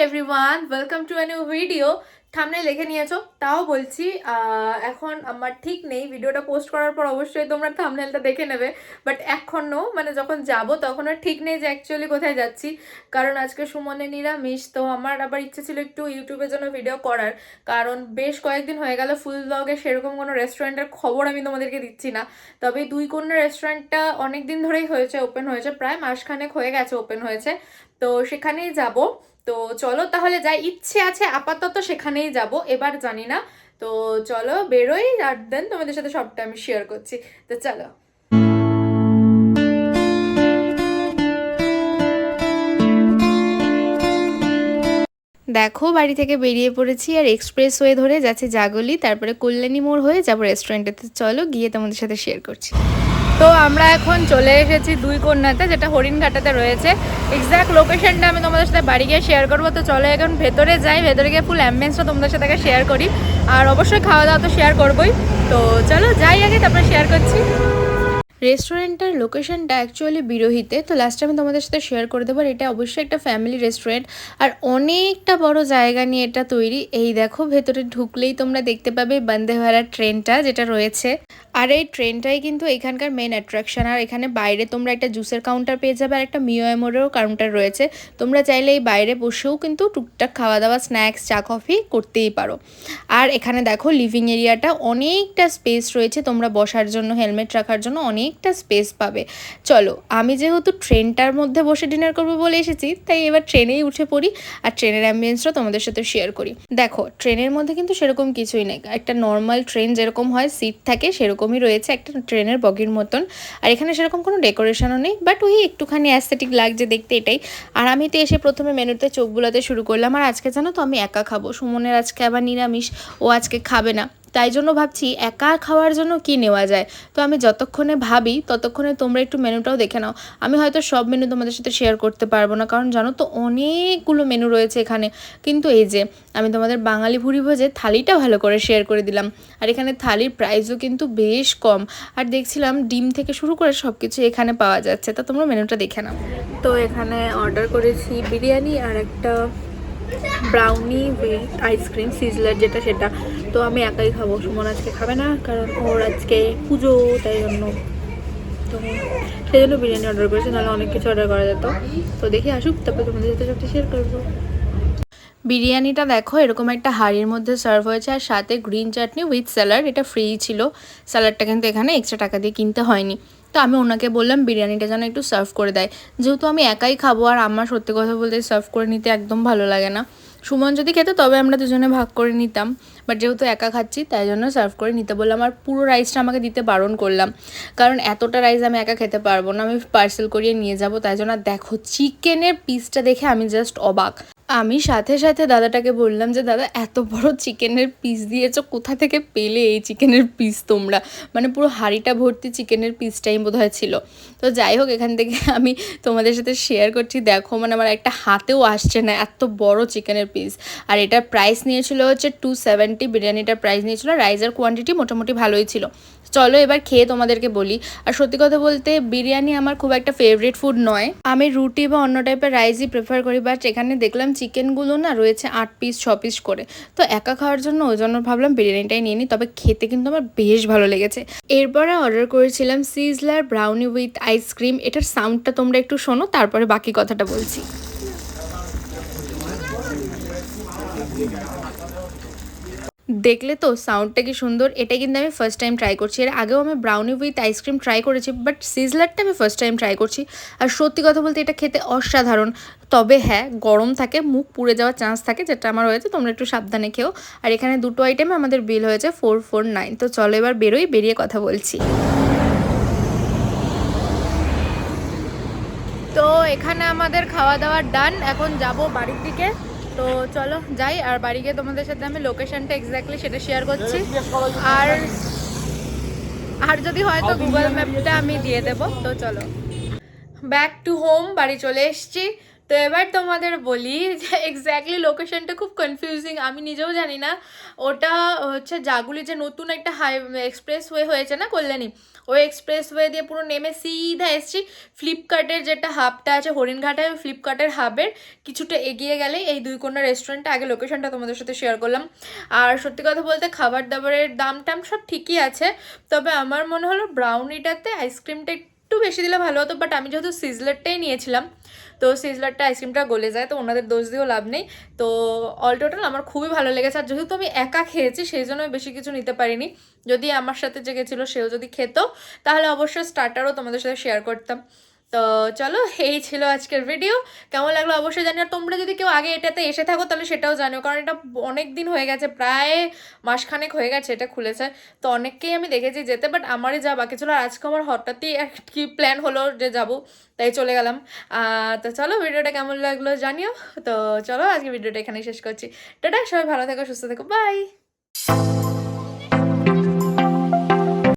Everyone, welcome to a new video. Thumbnail লিখে নিয়েছো, তাও বলছি এখন আমার ঠিক নেই। ভিডিওটা পোস্ট করার পর অবশ্যই তোমরা থাম্বনেলটা দেখে নেবে, বাট এখনও মানে যখন যাব তখন আর ঠিক নেই যে অ্যাকচুয়ালি কোথায় যাচ্ছি। কারণ আজকে সুমনে নিরামিষ, তো আমার আবার ইচ্ছে ছিল একটু ইউটিউবের জন্য ভিডিও করার। কারণ বেশ কয়েকদিন হয়ে গেল ফুল ব্লগে সেরকম কোনো রেস্টুরেন্টের খবর আমি তোমাদেরকে দিচ্ছি না। তবে দুই কন্যা রেস্টুরেন্টটা অনেক দিন ধরেই হয়েছে, ওপেন হয়েছে, প্রায় মাসখানেক হয়ে গেছে ওপেন হয়েছে। তো সেখানেই যাব। তো চলো তাহলে যাই, ইচ্ছে আছে আপাতত সেখানেই যাব, এবার জানি না। তো চলো বেরোই, আর দেন তোমাদের সাথে সবটা আমি শেয়ার করছি। তো চলো। দেখো বাড়ি থেকে বেরিয়ে পড়েছি, আর এক্সপ্রেস ওয়ে ধরে যাচ্ছি জাগলি, তারপরে কল্যাণী মোড় হয়ে যাবো রেস্টুরেন্টেতে। চলো গিয়ে তোমাদের সাথে শেয়ার করছি। তো আমরা এখন চলে এসেছি দুই কন্যাতে, যেটা হরিণঘাটাতে রয়েছে। এক্স্যাক্ট লোকেশনটা আমি তোমাদের সাথে বাড়ি গিয়ে শেয়ার করবো। তো চলো এখন ভেতরে যাই, ভেতরে গিয়ে ফুল অ্যাম্বিয়েন্সটা তোমাদের সাথে শেয়ার করি। আর অবশ্যই খাওয়া দাওয়া তো শেয়ার করবোই। তো চলো যাই আগে, তারপরে শেয়ার করছি। রেস্টুরেন্টটার লোকেশনটা অ্যাকচুয়ালি বিরোহিতে, তো লাস্টে আমি তোমাদের সাথে শেয়ার করে দেবো। এটা অবশ্যই একটা ফ্যামিলি রেস্টুরেন্ট, আর অনেকটা বড় জায়গা নিয়ে এটা তৈরি। এই দেখো ভেতরে ঢুকলেই তোমরা দেখতে পাবে বন্দে ভারত ট্রেনটা যেটা রয়েছে। আর এই ট্রেনটাই কিন্তু এখানকার মেন অ্যাট্রাকশন। আর এখানে বাইরে তোমরা একটা জুসের কাউন্টার পেয়ে যাবে, আর একটা মিওয়ামোরেরও কাউন্টার রয়েছে। তোমরা চাইলে এই বাইরে বসেও কিন্তু টুকটাক খাওয়া দাওয়া, স্ন্যাক্স, চা কফি করতেই পারো। আর এখানে দেখো লিভিং এরিয়াটা অনেকটা স্পেস রয়েছে, তোমরা বসার জন্য, হেলমেট রাখার জন্য অনেকটা স্পেস পাবে। চলো, আমি যেহেতু ট্রেনটার মধ্যে বসে ডিনার করবো বলে এসেছি, তাই এবার ট্রেনেই উঠে পড়ি, আর ট্রেনের অ্যাম্বিয়েন্সটা তোমাদের সাথে শেয়ার করি। দেখো ট্রেনের মধ্যে কিন্তু সেরকম কিছুই নেই, একটা নর্মাল ট্রেন যেরকম হয় সিট থাকে সেরকমই রয়েছে, একটা ট্রেনের বগির মতন। আর এখানে সেরকম কোনো ডেকোরেশনও নেই, বাট ওই একটুখানি অ্যাস্থেটিক লাগছে দেখতে, এটাই। আর আমি তো এসে প্রথমে মেনুতে চোখ বুলাতে শুরু করলাম। আর আজকে জানো তো আমি একা খাবো, সুমনের আজকে আবার নিরামিষ, ও আজকে খাবে না। তাই জন্য ভাবছি একা খাওয়ার জন্য কি নেওয়া যায়। তো আমি যতক্ষণে ভাবি ততক্ষণে তোমরা একটু মেনুটাও দেখে নাও। আমি হয়তো সব মেনু তোমাদের সাথে শেয়ার করতে পারবো না, কারণ জানো তো অনেকগুলো মেনু রয়েছে এখানে। কিন্তু এই যে আমি তোমাদের বাঙালি ভুরি ভোজে থালিটা ভালো করে শেয়ার করে দিলাম। আর এখানে থালির প্রাইসও কিন্তু বেশ কম। আর দেখছিলাম ডিম থেকে শুরু করে সব কিছু এখানে পাওয়া যাচ্ছে। তা তোমরা মেনুটা দেখে নাও। তো এখানে অর্ডার করেছি বিরিয়ানি আর একটা ব্রাউনি উইথ আইসক্রিম সিজলার যেটা, সেটা। তো আমি একাই খাবো, সুমন আজকে খাবে না, কারণ ওর আজকে পুজো, তাই জন্য। তো সেই জন্য বিরিয়ানি অর্ডার করেছি, নাহলে অনেক কিছু অর্ডার করা যেত। তো দেখি আসুক, তারপরে তোমাদের সাথে সবটা শেয়ার করবো। বিরিয়ানিটা দেখো এরকম একটা হাঁড়ির মধ্যে সার্ভ হয়েছে, আর সাথে গ্রিন চাটনি উইথ স্যালাড, এটা ফ্রি ছিল। স্যালাডটা কিন্তু এখানে এক্সট্রা টাকা দিয়ে কিনতে হয়নি। তো আমি ওনাকে বললাম বিরিয়ানিটা যেন একটু সার্ভ করে দেয়, যেহেতু আমি একাই খাবো, আর আমার সত্যি কথা বলতে সার্ভ করে নিতে একদম ভালো লাগে না। সুমন যদি খেতে তবে আমরা দুজনে ভাগ করে নিতাম, বাট যেহেতু একা খাচ্ছি তাই জন্য সার্ভ করে নিতে বললাম। আর পুরো রাইসটা আমাকে দিতে বারণ করলাম, কারণ এতটা রাইস আমি একা খেতে পারবো না, আমি পার্সেল করিয়ে নিয়ে যাবো, তাই জন্য। দেখো চিকেনের পিসটা দেখে আমি জাস্ট অবাক। আমি সাথে সাথে দাদাটাকে বললাম যে দাদা এত বড় চিকেনের পিস দিয়েছো, কোথা থেকে পেলে এই চিকেনের পিস তোমরা? মানে পুরো হাঁড়িটা ভর্তি চিকেনের পিসটাই বোধহয় ছিল। তো যাই হোক, এখান থেকে আমি তোমাদের সাথে শেয়ার করছি। দেখো মানে আমার একটা হাতেও আসছে না, এত বড় চিকেনের পিস। আর এটার প্রাইস নিয়েছিল হচ্ছে 270, বিরিয়ানিটার প্রাইস নিয়েছিল। রাইসের কোয়ান্টিটি মোটামুটি ভালোই ছিল। চলো এবার খেয়ে তোমাদেরকে বলি। আর সত্যি কথা বলতে বিরিয়ানি আমার খুব একটা ফেভারিট ফুড নয়, আমি রুটি বা অন্য টাইপের রাইসই প্রেফার করি। বাট এখানে দেখলাম চিকেনগুলো না রয়েছে 8 পিস 6 পিস করে, তো একা খাওয়ার জন্য ওই জন্য ভাবলাম বিরিয়ানিটাই নিয়ে নিই। তবে খেতে কিন্তু আমার বেশ ভালো লেগেছে। এরপরে অর্ডার করেছিলাম সিজলার ব্রাউনি উইথ আইসক্রিম। এটার সাউন্ডটা তোমরা একটু শোনো, তারপরে বাকি কথাটা বলছি। দেখলে তো সাউন্ডটা কি সুন্দর। এটা কিন্তু আমি ফার্স্ট টাইম ট্রাই করছি, এর আগেও আমি ব্রাউনি উইথ আইসক্রিম ট্রাই করেছি, বাট সিজলারটা আমি ফার্স্ট টাইম ট্রাই করছি। আর সত্যি কথা বলতে এটা খেতে অসাধারণ। তবে হ্যাঁ, গরম থাকে, মুখ পুড়ে যাওয়ার চান্স থাকে, যেটা আমার হয়েছে, তোমরা একটু সাবধানে খেও। আর এখানে দুটো আইটেমে আমাদের বিল হয়েছে 449। তো চলো এবার বেরোই, বেরিয়ে কথা বলছি। তো এখানে আমাদের খাওয়া দাওয়া ডান, এখন যাব বাড়ির দিকে। তো চলো যাই, আর বাড়ি গিয়ে তোমাদের সাথে আমি লোকেশনটা এক্স্যাক্টলি সেটা শেয়ার করছি। আর আর যদি হয় তো গুগল ম্যাপটা আমি দিয়ে দেবো। তো চলো ব্যাক টু হোম, বাড়ি চলে এসেছি। তো তো এবার তোমাদের বলি যে এক্স্যাক্টলি লোকেশনটা খুব কনফিউজিং, আমি নিজেও জানি না। ওটা হচ্ছে জাগুলি যে নতুন একটা এক্সপ্রেস ওয়ে হয়েছে না কল্যাণী, ওই এক্সপ্রেস ওয়ে দিয়ে পুরো নেমে সিধা এসছি ফ্লিপকার্টের যেটা হাবটা আছে হরিণঘাটে, ফ্লিপকার্টের হাবের কিছুটা এগিয়ে গেলে এই দুই কোণা রেস্টুরেন্টটা। আগে লোকেশনটা তোমাদের সাথে শেয়ার করলাম। আর সত্যি কথা বলতে খাবার দাবারের দাম টাম সব ঠিকই আছে, তবে আমার মনে হলো ব্রাউনিটাতে আইসক্রিমটা একটু বেশি দিলে ভালো হতো, বাট আমি যেহেতু সিজলারটাই নিয়েছিলাম তো সিজলারটা আইসক্রিমটা গলে যায়, তো ওনাদের দোষ দিয়েও লাভ নেই। তো অল টোটাল আমার খুবই ভালো লেগেছে, আর যেহেতু আমি একা খেয়েছি সেই জন্য বেশি কিছু নিতে পারিনি। যদি আমার সাথে যে গেছিলো সেও যদি খেত তাহলে অবশ্যই স্টার্টারও তোমাদের সাথে শেয়ার করতাম। তো চলো, এই ছিল আজকের ভিডিও। কেমন লাগলো অবশ্যই জানিও। তোমরা যদি কেউ আগে এটাতে এসে থাকো তাহলে সেটাও জানিও, কারণ এটা অনেক দিন হয়ে গেছে, প্রায় মাসখানেক হয়ে গেছে এটা খুলেছে। তো অনেককেই আমি দেখেছি যেতে, বাট আমারই যা বাকি ছিল। আর আজকে আমার হঠাৎই কি প্ল্যান হলো যে যাবো, তাই চলে গেলাম। তো চলো, ভিডিওটা কেমন লাগলো জানিও। তো চলো, আজকে ভিডিওটা এখানেই শেষ করছি। টাটা, সবাই ভালো থেকো, সুস্থ থেকো, বাই।